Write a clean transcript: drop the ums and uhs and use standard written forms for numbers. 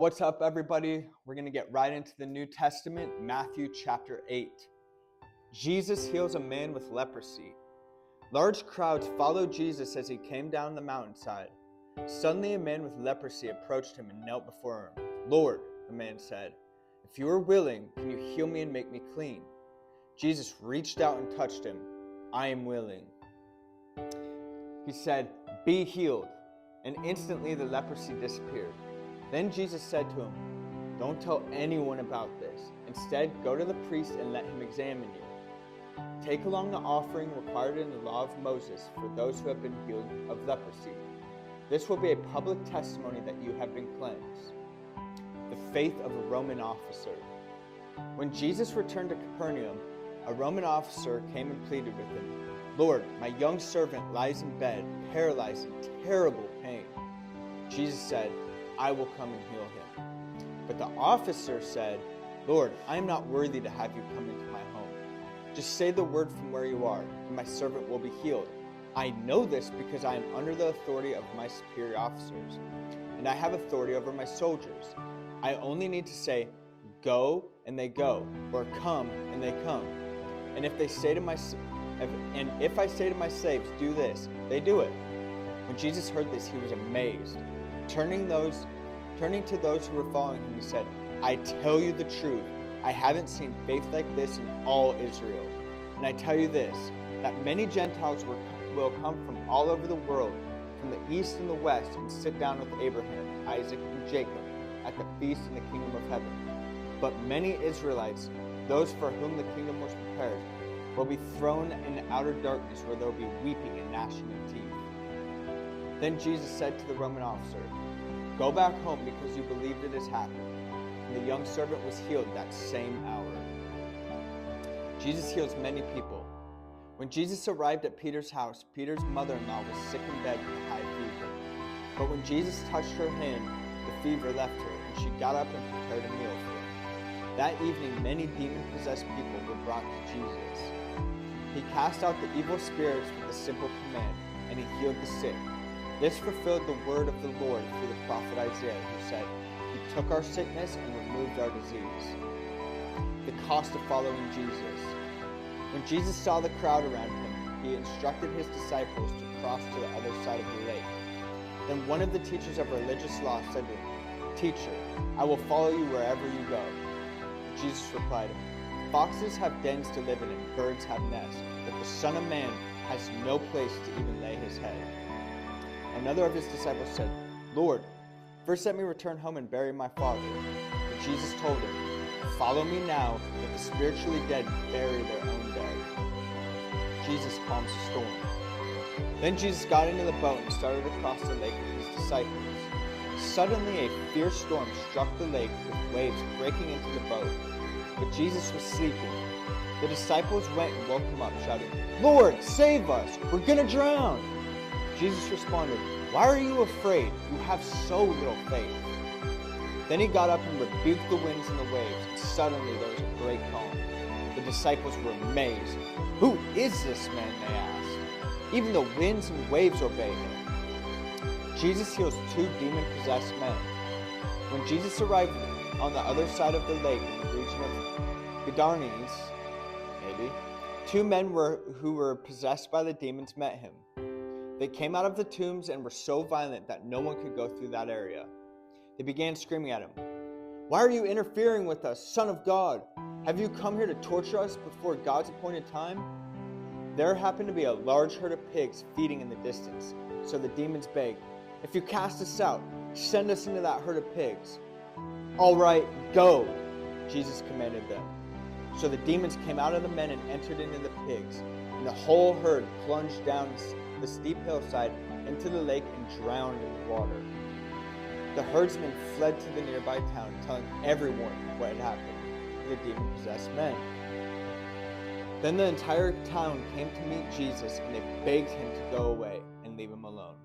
What's up, everybody? We're going to get right into the New Testament, Matthew chapter 8. Jesus heals a man with leprosy. Large crowds followed Jesus as he came down the mountainside. Suddenly, a man with leprosy approached him and knelt before him. "Lord," the man said, "if you are willing, can you heal me and make me clean?" Jesus reached out and touched him. "I am willing." He said, "Be healed." And instantly the leprosy disappeared. Then Jesus said to him, "Don't tell anyone about this. Instead, go to the priest and let him examine you. Take along the offering required in the law of Moses for those who have been healed of leprosy. This will be a public testimony that you have been cleansed." The faith of a Roman officer. When Jesus returned to Capernaum, a Roman officer came and pleaded with him, "Lord, my young servant lies in bed, paralyzed in terrible pain." Jesus said, "I will come and heal him." But the officer said, "Lord, I am not worthy to have you come into my home. Just say the word from where you are, and my servant will be healed. I know this because I am under the authority of my superior officers, and I have authority over my soldiers. I only need to say, 'Go,' and they go, or 'Come,' and they come. And if I say to my slaves, 'Do this,' they do it." When Jesus heard this, he was amazed. Turning to those who were following him, he said, "I tell you the truth, I haven't seen faith like this in all Israel. And I tell you this, that many Gentiles will come from all over the world, from the east and the west, and sit down with Abraham, Isaac, and Jacob at the feast in the kingdom of heaven. But many Israelites, those for whom the kingdom was prepared, will be thrown in outer darkness where there will be weeping and gnashing of teeth." Then Jesus said to the Roman officer, "Go back home because you believed it has happened." And the young servant was healed that same hour. Jesus heals many people. When Jesus arrived at Peter's house, Peter's mother-in-law was sick in bed with a high fever. But when Jesus touched her hand, the fever left her, and she got up and prepared a meal for him. That evening, many demon-possessed people were brought to Jesus. He cast out the evil spirits with a simple command, and he healed the sick. This fulfilled the word of the Lord through the prophet Isaiah, who said, "He took our sickness and removed our disease." The cost of following Jesus. When Jesus saw the crowd around him, he instructed his disciples to cross to the other side of the lake. Then one of the teachers of religious law said to him, "Teacher, I will follow you wherever you go." Jesus replied, "Foxes have dens to live in and birds have nests, but the Son of Man has no place to even lay his head." Another of his disciples said, "Lord, first let me return home and bury my father." But Jesus told him, "Follow me now, that the spiritually dead bury their own dead." Jesus calms the storm. Then Jesus got into the boat and started across the lake with his disciples. Suddenly a fierce storm struck the lake with waves breaking into the boat. But Jesus was sleeping. The disciples went and woke him up, shouting, "Lord, save us! We're going to drown!" Jesus responded, "Why are you afraid? You have so little faith." Then he got up and rebuked the winds and the waves, and suddenly there was a great calm. The disciples were amazed. "Who is this man?" they asked. "Even the winds and waves obey him." Jesus heals two demon-possessed men. When Jesus arrived on the other side of the lake in the region of Gadarenes, two men who were possessed by the demons met him. They came out of the tombs and were so violent that no one could go through that area. They began screaming at him, "Why are you interfering with us, Son of God? Have you come here to torture us before God's appointed time?" There happened to be a large herd of pigs feeding in the distance, so the demons begged, "If you cast us out, send us into that herd of pigs." "All right, go," Jesus commanded them. So the demons came out of the men and entered into the pigs, and the whole herd plunged down the steep hillside into the lake and drowned in the water. The herdsmen fled to the nearby town, telling everyone what had happened to the demon-possessed men. Then the entire town came to meet Jesus, and they begged him to go away and leave him alone.